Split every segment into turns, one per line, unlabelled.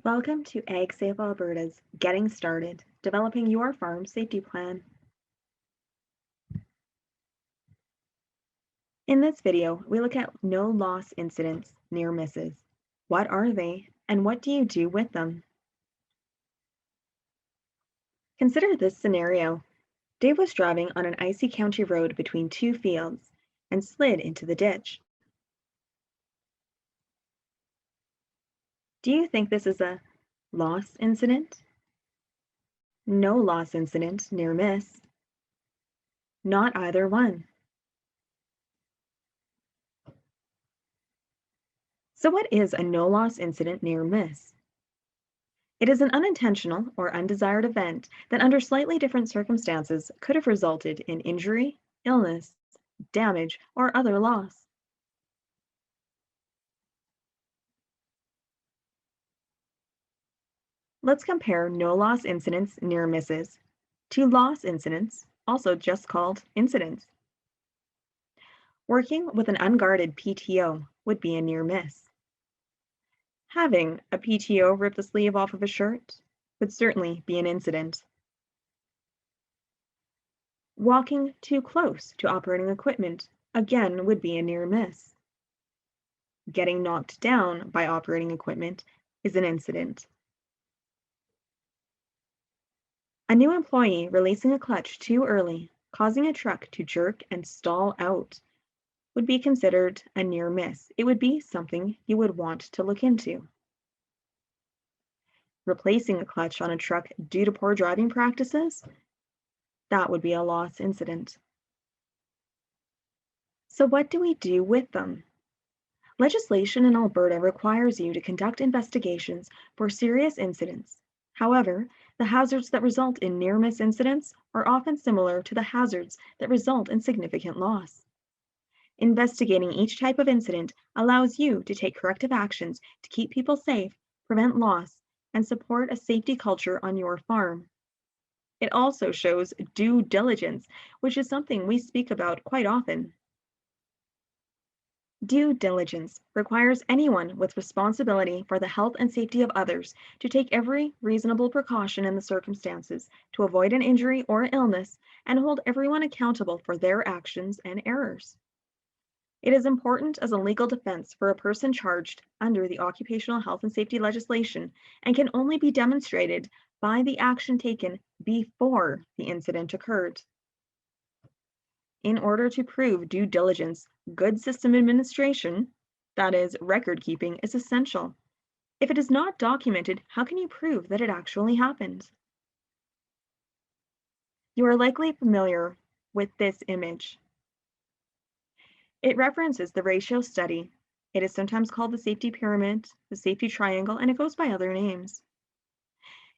Welcome to AgSafe Alberta's Getting Started, Developing Your Farm Safety Plan. In this video, we look at no loss incidents, near misses. What are they, and what do you do with them? Consider this scenario. Dave was driving on an icy county road between two fields and slid into the ditch. Do you think this is a loss incident? No loss incident, near miss? Not either one. So what is a no-loss incident near miss? It is an unintentional or undesired event that under slightly different circumstances could have resulted in injury, illness, damage, or other loss. Let's compare no-loss incidents near misses to loss incidents, also just called incidents. Working with an unguarded PTO would be a near miss. Having a PTO rip the sleeve off of a shirt would certainly be an incident. Walking too close to operating equipment again would be a near miss. Getting knocked down by operating equipment is an incident. A new employee releasing a clutch too early, causing a truck to jerk and stall out, would be considered a near miss. It would be something you would want to look into. Replacing a clutch on a truck due to poor driving practices, that would be a loss incident. So what do we do with them? Legislation in Alberta requires you to conduct investigations for serious incidents. However, the hazards that result in near-miss incidents are often similar to the hazards that result in significant loss. Investigating each type of incident allows you to take corrective actions to keep people safe, prevent loss, and support a safety culture on your farm. It also shows due diligence, which is something we speak about quite often. Due diligence requires anyone with responsibility for the health and safety of others to take every reasonable precaution in the circumstances to avoid an injury or illness and hold everyone accountable for their actions and errors. It is important as a legal defense for a person charged under the occupational health and safety legislation and can only be demonstrated by the action taken before the incident occurred. In order to prove due diligence, good system administration, that is, record keeping, is essential. If it is not documented, how can you prove that it actually happened? You are likely familiar with this image. It references the ratio study. It is sometimes called the safety pyramid, the safety triangle, and it goes by other names.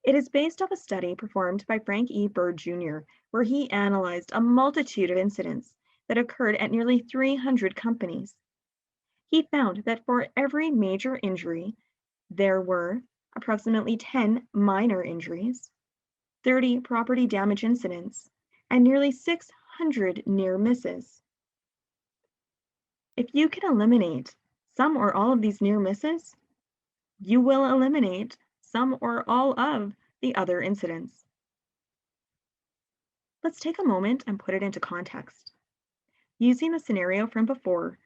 It is based off a study performed by Frank E. Bird Jr., where he analyzed a multitude of incidents that occurred at nearly 300 companies. He found that for every major injury, there were approximately 10 minor injuries, 30 property damage incidents, and nearly 600 near misses. If you can eliminate some or all of these near misses, you will eliminate some or all of the other incidents. Let's take a moment and put it into context. Using the scenario from before,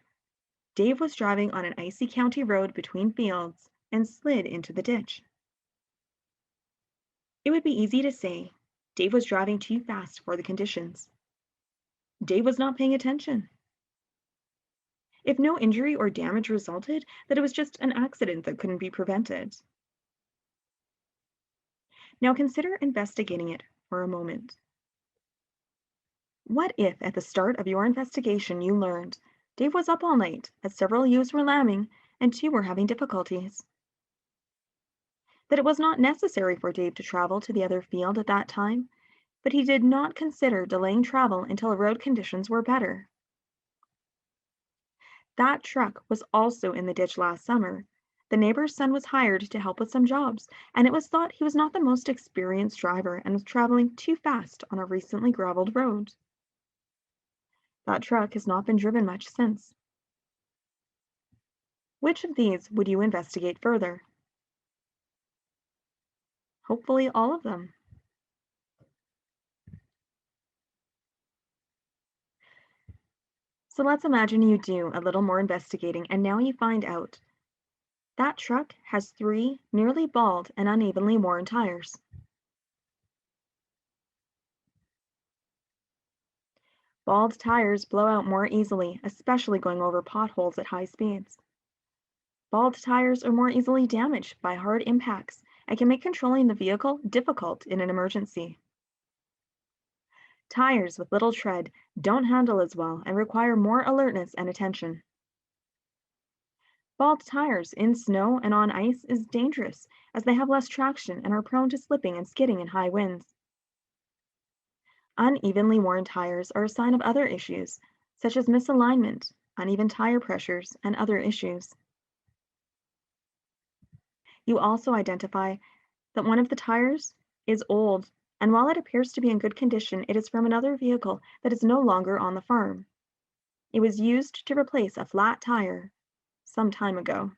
Dave was driving on an icy county road between fields and slid into the ditch. It would be easy to say Dave was driving too fast for the conditions. Dave was not paying attention. If no injury or damage resulted, that it was just an accident that couldn't be prevented. Now consider investigating it for a moment. What if at the start of your investigation you learned Dave was up all night as several ewes were lambing and two were having difficulties? That it was not necessary for Dave to travel to the other field at that time, but he did not consider delaying travel until road conditions were better. That truck was also in the ditch last summer. The neighbor's son was hired to help with some jobs, and it was thought he was not the most experienced driver and was traveling too fast on a recently graveled road. That truck has not been driven much since. Which of these would you investigate further? Hopefully all of them. So let's imagine you do a little more investigating and now you find out that truck has three nearly bald and unevenly worn tires. Bald tires blow out more easily, especially going over potholes at high speeds. Bald tires are more easily damaged by hard impacts and can make controlling the vehicle difficult in an emergency. Tires with little tread don't handle as well and require more alertness and attention. Bald tires in snow and on ice is dangerous as they have less traction and are prone to slipping and skidding in high winds. Unevenly worn tires are a sign of other issues, such as misalignment, uneven tire pressures, and other issues. You also identify that one of the tires is old, and while it appears to be in good condition, it is from another vehicle that is no longer on the farm. It was used to replace a flat tire some time ago.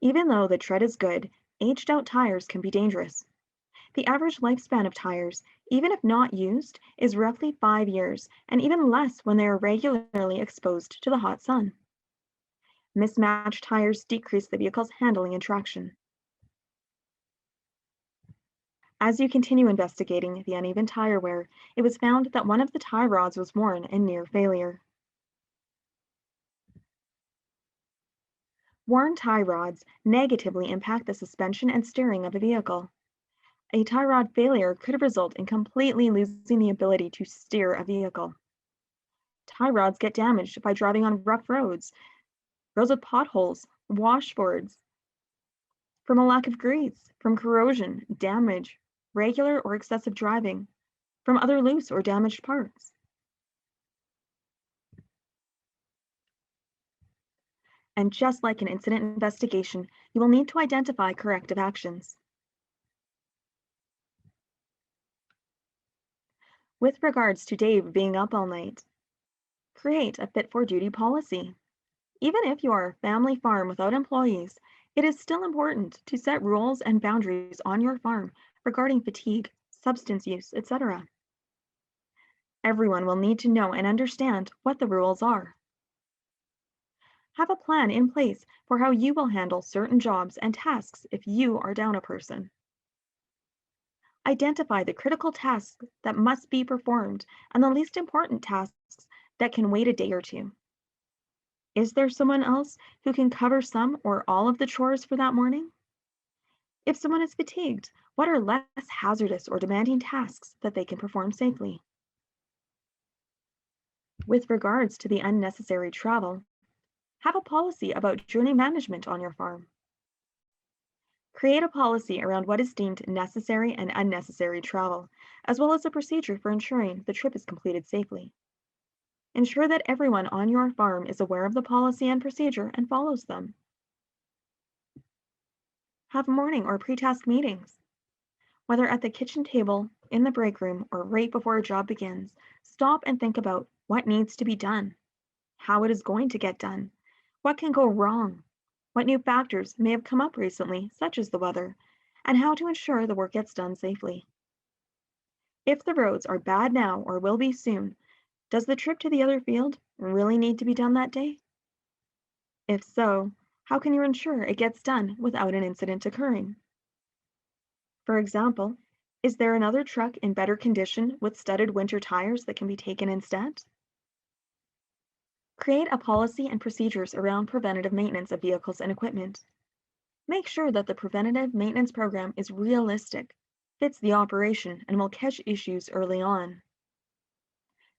Even though the tread is good, aged out tires can be dangerous. The average lifespan of tires, even if not used, is roughly 5 years, and even less when they are regularly exposed to the hot sun. Mismatched tires decrease the vehicle's handling and traction. As you continue investigating the uneven tire wear, it was found that one of the tie rods was worn and near failure. Worn tie rods negatively impact the suspension and steering of a vehicle. A tie rod failure could result in completely losing the ability to steer a vehicle. Tie rods get damaged by driving on rough roads with potholes, washboards, from a lack of grease, from corrosion, damage, regular or excessive driving, from other loose or damaged parts. And just like an incident investigation, you will need to identify corrective actions. With regards to Dave being up all night, create a fit for duty policy. Even if you are a family farm without employees, it is still important to set rules and boundaries on your farm regarding fatigue, substance use, etc. Everyone will need to know and understand what the rules are. Have a plan in place for how you will handle certain jobs and tasks if you are down a person. Identify the critical tasks that must be performed and the least important tasks that can wait a day or two. Is there someone else who can cover some or all of the chores for that morning? If someone is fatigued, what are less hazardous or demanding tasks that they can perform safely? With regards to the unnecessary travel, have a policy about journey management on your farm. Create a policy around what is deemed necessary and unnecessary travel, as well as a procedure for ensuring the trip is completed safely. Ensure that everyone on your farm is aware of the policy and procedure and follows them. Have morning or pre-task meetings. Whether at the kitchen table, in the break room, or right before a job begins, stop and think about what needs to be done, how it is going to get done, what can go wrong, what new factors may have come up recently, such as the weather, and how to ensure the work gets done safely. If the roads are bad now or will be soon, does the trip to the other field really need to be done that day? If so, how can you ensure it gets done without an incident occurring? For example, is there another truck in better condition with studded winter tires that can be taken instead? Create a policy and procedures around preventative maintenance of vehicles and equipment. Make sure that the preventative maintenance program is realistic, fits the operation, and will catch issues early on.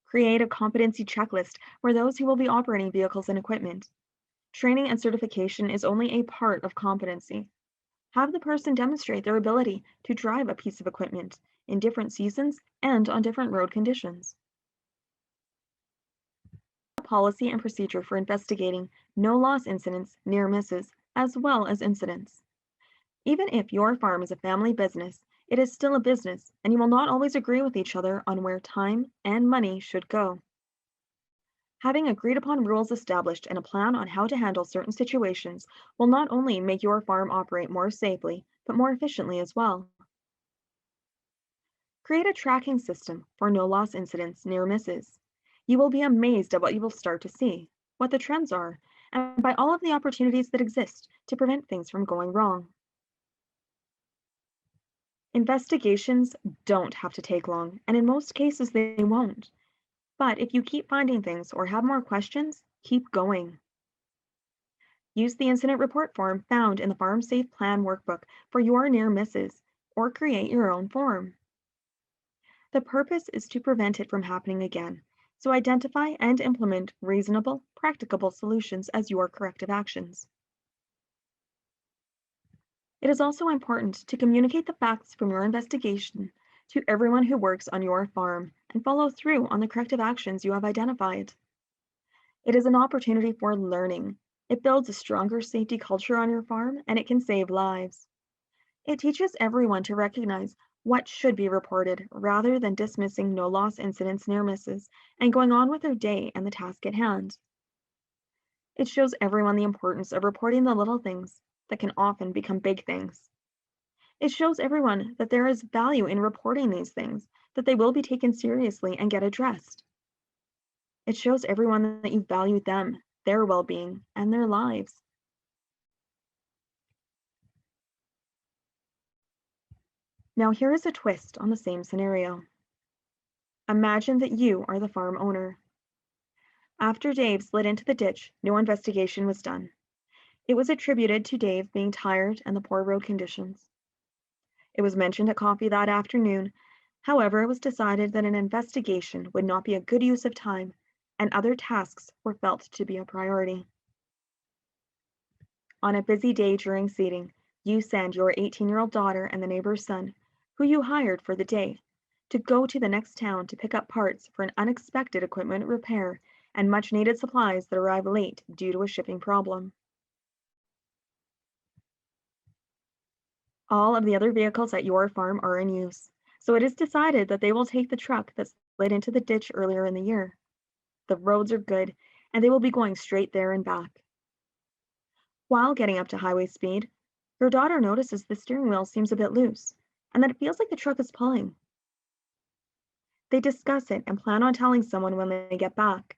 Create a competency checklist for those who will be operating vehicles and equipment. Training and certification is only a part of competency. Have the person demonstrate their ability to drive a piece of equipment in different seasons and on different road conditions. A policy and procedure for investigating no loss incidents, near misses, as well as incidents. Even if your farm is a family business, it is still a business, and you will not always agree with each other on where time and money should go. Having agreed upon rules established and a plan on how to handle certain situations will not only make your farm operate more safely, but more efficiently as well. Create a tracking system for no loss incidents near misses. You will be amazed at what you will start to see, what the trends are, and by all of the opportunities that exist to prevent things from going wrong. Investigations don't have to take long, and in most cases they won't. But if you keep finding things or have more questions, keep going. Use the incident report form found in the Farm Safe Plan workbook for your near misses, or create your own form. The purpose is to prevent it from happening again, so identify and implement reasonable, practicable solutions as your corrective actions. It is also important to communicate the facts from your investigation to everyone who works on your farm and follow through on the corrective actions you have identified. It is an opportunity for learning. It builds a stronger safety culture on your farm and it can save lives. It teaches everyone to recognize what should be reported rather than dismissing no loss incidents near misses and going on with their day and the task at hand. It shows everyone the importance of reporting the little things that can often become big things. It shows everyone that there is value in reporting these things, that they will be taken seriously and get addressed. It shows everyone that you value them, their well being, and their lives. Now, here is a twist on the same scenario. Imagine that you are the farm owner. After Dave slid into the ditch, no investigation was done. It was attributed to Dave being tired and the poor road conditions. It was mentioned at coffee that afternoon. However, it was decided that an investigation would not be a good use of time, and other tasks were felt to be a priority. On a busy day during seeding, you send your 18-year-old daughter and the neighbor's son, who you hired for the day, to go to the next town to pick up parts for an unexpected equipment repair and much needed supplies that arrive late due to a shipping problem. All of the other vehicles at your farm are in use, so it is decided that they will take the truck that slid into the ditch earlier in the year. The roads are good, and they will be going straight there and back. While getting up to highway speed, your daughter notices the steering wheel seems a bit loose, and that it feels like the truck is pulling. They discuss it and plan on telling someone when they get back.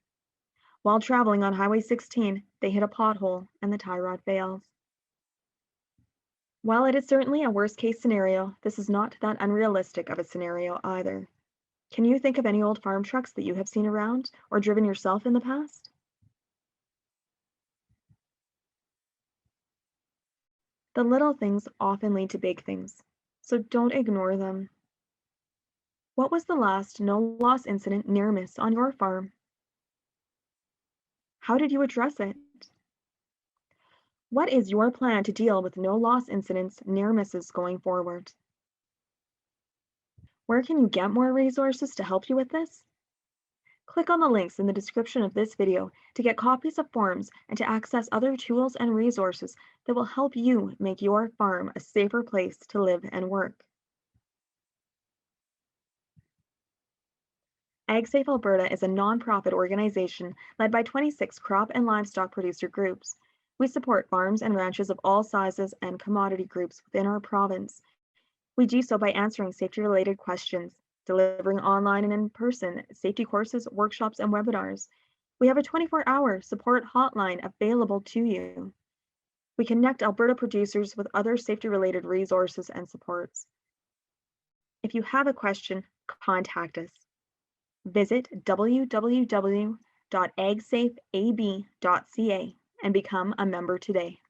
While traveling on Highway 16, they hit a pothole and the tie rod fails. While it is certainly a worst case scenario, this is not that unrealistic of a scenario either. Can you think of any old farm trucks that you have seen around or driven yourself in the past? The little things often lead to big things, so don't ignore them. What was the last no loss incident near miss on your farm? How did you address it? What is your plan to deal with no loss incidents near misses going forward? Where can you get more resources to help you with this? Click on the links in the description of this video to get copies of forms and to access other tools and resources that will help you make your farm a safer place to live and work. AgSafe Alberta is a nonprofit organization led by 26 crop and livestock producer groups. We support farms and ranches of all sizes and commodity groups within our province. We do so by answering safety-related questions, delivering online and in-person safety courses, workshops, and webinars. We have a 24-hour support hotline available to you. We connect Alberta producers with other safety-related resources and supports. If you have a question, contact us. Visit www.agsafeab.ca and become a member today.